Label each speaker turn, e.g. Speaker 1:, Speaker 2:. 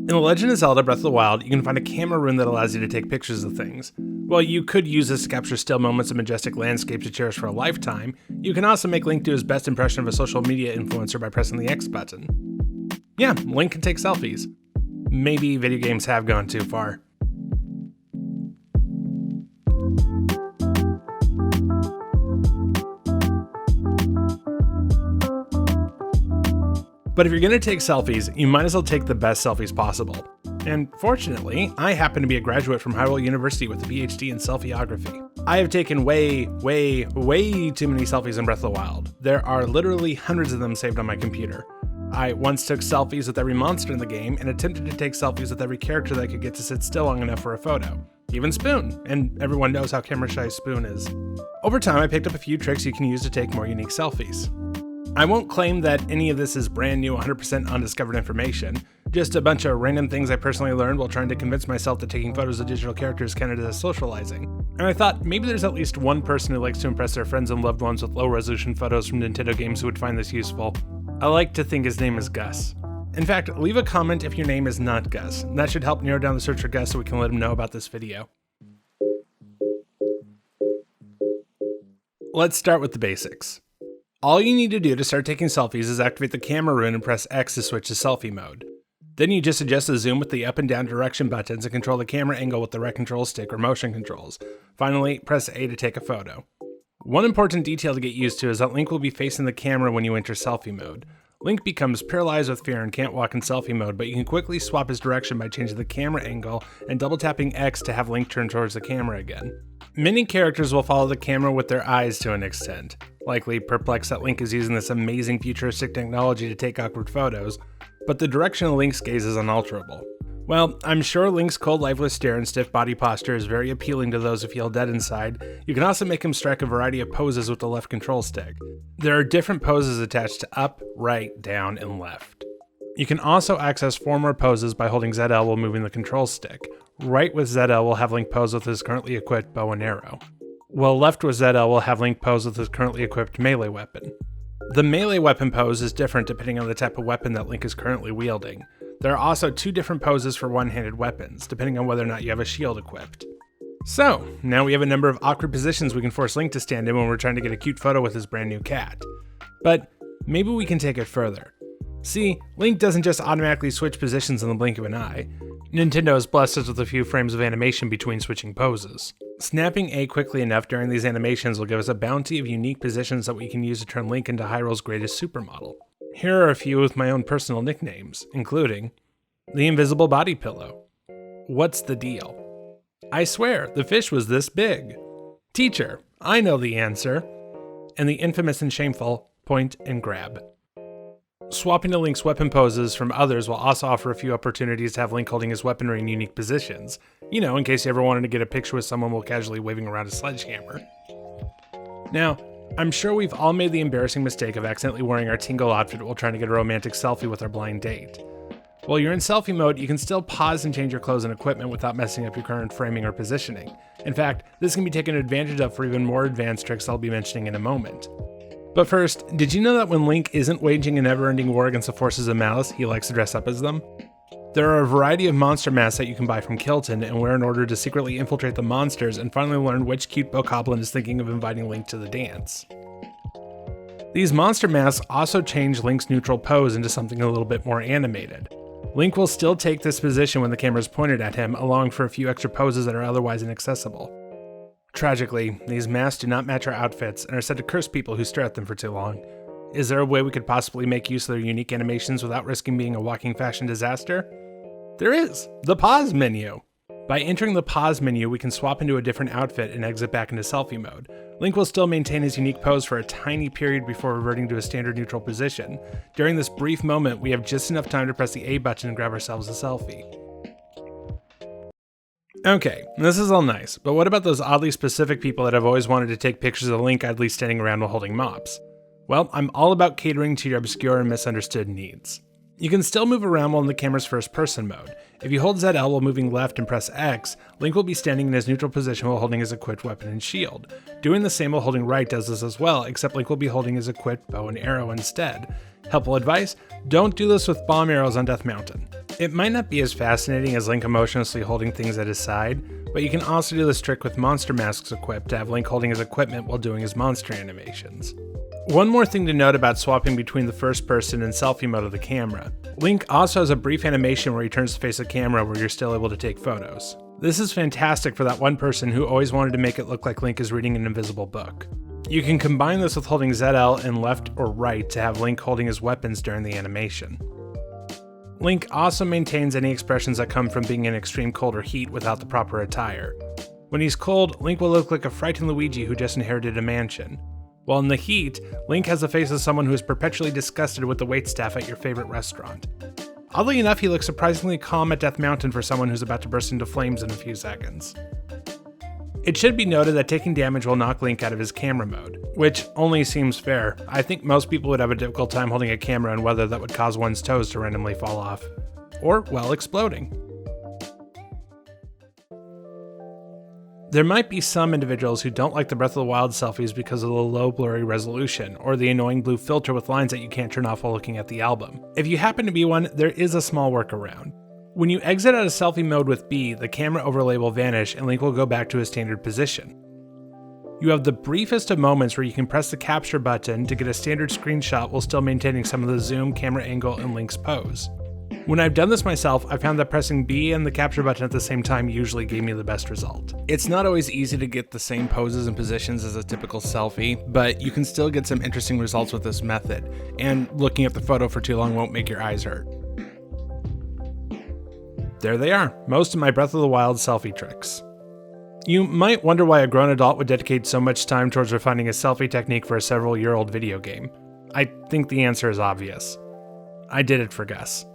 Speaker 1: In The Legend of Zelda Breath of the Wild, you can find a camera room that allows you to take pictures of things. While you could use this to capture still moments of majestic landscapes to cherish for a lifetime, you can also make Link do his best impression of a social media influencer by pressing the X button. Yeah, Link can take selfies. Maybe video games have gone too far. But if you're going to take selfies, you might as well take the best selfies possible. And fortunately, I happen to be a graduate from Hyrule University with a PhD in selfieography. I have taken way too many selfies in Breath of the Wild. There are literally hundreds of them saved on my computer. I once took selfies with every monster in the game and attempted to take selfies with every character that I could get to sit still long enough for a photo. Even Spoon, and everyone knows how camera shy Spoon is. Over time, I picked up a few tricks you can use to take more unique selfies. I won't claim that any of this is brand new 100% undiscovered information, just a bunch of random things I personally learned while trying to convince myself that taking photos of digital characters counted as socializing. And I thought maybe there's at least one person who likes to impress their friends and loved ones with low-resolution photos from Nintendo games who would find this useful. I like to think his name is Gus. In fact, leave a comment if your name is not Gus. That should help narrow down the search for Gus so we can let him know about this video. Let's start with the basics. All you need to do to start taking selfies is activate the camera room and press X to switch to selfie mode. Then you just adjust the zoom with the up and down direction buttons and control the camera angle with the right control stick or motion controls. Finally, press A to take a photo. One important detail to get used to is that Link will be facing the camera when you enter selfie mode. Link becomes paralyzed with fear and can't walk in selfie mode, but you can quickly swap his direction by changing the camera angle and double tapping X to have Link turn towards the camera again. Many characters will follow the camera with their eyes to an extent, likely perplexed that Link is using this amazing futuristic technology to take awkward photos, but the direction of Link's gaze is unalterable. Well, I'm sure Link's cold, lifeless stare and stiff body posture is very appealing to those who feel dead inside. You can also make him strike a variety of poses with the left control stick. There are different poses attached to up, right, down, and left. You can also access 4 more poses by holding ZL while moving the control stick. Right with ZL will have Link pose with his currently equipped bow and arrow, while left with ZL will have Link pose with his currently equipped melee weapon. The melee weapon pose is different depending on the type of weapon that Link is currently wielding. There are also 2 different poses for one-handed weapons, depending on whether or not you have a shield equipped. So, now we have a number of awkward positions we can force Link to stand in when we're trying to get a cute photo with his brand new cat. But maybe we can take it further. See, Link doesn't just automatically switch positions in the blink of an eye. Nintendo has blessed us with a few frames of animation between switching poses. Snapping A quickly enough during these animations will give us a bounty of unique positions that we can use to turn Link into Hyrule's greatest supermodel. Here are a few with my own personal nicknames, including the invisible body pillow. What's the deal? I swear, the fish was this big. Teacher, I know the answer. And the infamous and shameful point and grab. Swapping to Link's weapon poses from others will also offer a few opportunities to have Link holding his weaponry in unique positions. You know, in case you ever wanted to get a picture with someone while casually waving around a sledgehammer. Now, I'm sure we've all made the embarrassing mistake of accidentally wearing our Tingle outfit while trying to get a romantic selfie with our blind date. While you're in selfie mode, you can still pause and change your clothes and equipment without messing up your current framing or positioning. In fact, this can be taken advantage of for even more advanced tricks I'll be mentioning in a moment. But first, did you know that when Link isn't waging a never-ending war against the forces of malice, he likes to dress up as them? There are a variety of monster masks that you can buy from Kilton and wear in order to secretly infiltrate the monsters and finally learn which cute bokoblin is thinking of inviting Link to the dance. These monster masks also change Link's neutral pose into something a little bit more animated. Link will still take this position when the camera is pointed at him, allowing for a few extra poses that are otherwise inaccessible. Tragically, these masks do not match our outfits and are said to curse people who stare at them for too long. Is there a way we could possibly make use of their unique animations without risking being a walking fashion disaster? There is! The pause menu! By entering the pause menu, we can swap into a different outfit and exit back into selfie mode. Link will still maintain his unique pose for a tiny period before reverting to a standard neutral position. During this brief moment, we have just enough time to press the A button and grab ourselves a selfie. Okay, this is all nice, but what about those oddly specific people that have always wanted to take pictures of Link idly standing around while holding mops? Well, I'm all about catering to your obscure and misunderstood needs. You can still move around while in the camera's first person mode. If you hold ZL while moving left and press X, Link will be standing in his neutral position while holding his equipped weapon and shield. Doing the same while holding right does this as well, except Link will be holding his equipped bow and arrow instead. Helpful advice: don't do this with bomb arrows on Death Mountain. It might not be as fascinating as Link emotionlessly holding things at his side, but you can also do this trick with monster masks equipped to have Link holding his equipment while doing his monster animations. One more thing to note about swapping between the first person and selfie mode of the camera. Link also has a brief animation where he turns to face the camera where you're still able to take photos. This is fantastic for that one person who always wanted to make it look like Link is reading an invisible book. You can combine this with holding ZL and left or right to have Link holding his weapons during the animation. Link also maintains any expressions that come from being in extreme cold or heat without the proper attire. When he's cold, Link will look like a frightened Luigi who just inherited a mansion. While in the heat, Link has the face of someone who is perpetually disgusted with the waitstaff at your favorite restaurant. Oddly enough, he looks surprisingly calm at Death Mountain for someone who's about to burst into flames in a few seconds. It should be noted that taking damage will knock Link out of his camera mode, which only seems fair. I think most people would have a difficult time holding a camera in weather that would cause one's toes to randomly fall off. Or, well, exploding. There might be some individuals who don't like the Breath of the Wild selfies because of the low blurry resolution, or the annoying blue filter with lines that you can't turn off while looking at the album. If you happen to be one, there is a small workaround. When you exit out of selfie mode with B, the camera overlay will vanish and Link will go back to his standard position. You have the briefest of moments where you can press the capture button to get a standard screenshot while still maintaining some of the zoom, camera angle, and Link's pose. When I've done this myself, I found that pressing B and the capture button at the same time usually gave me the best result. It's not always easy to get the same poses and positions as a typical selfie, but you can still get some interesting results with this method, and looking at the photo for too long won't make your eyes hurt. There they are, most of my Breath of the Wild selfie tricks. You might wonder why a grown adult would dedicate so much time towards refining a selfie technique for a several-year-old video game. I think the answer is obvious. I did it for Gus.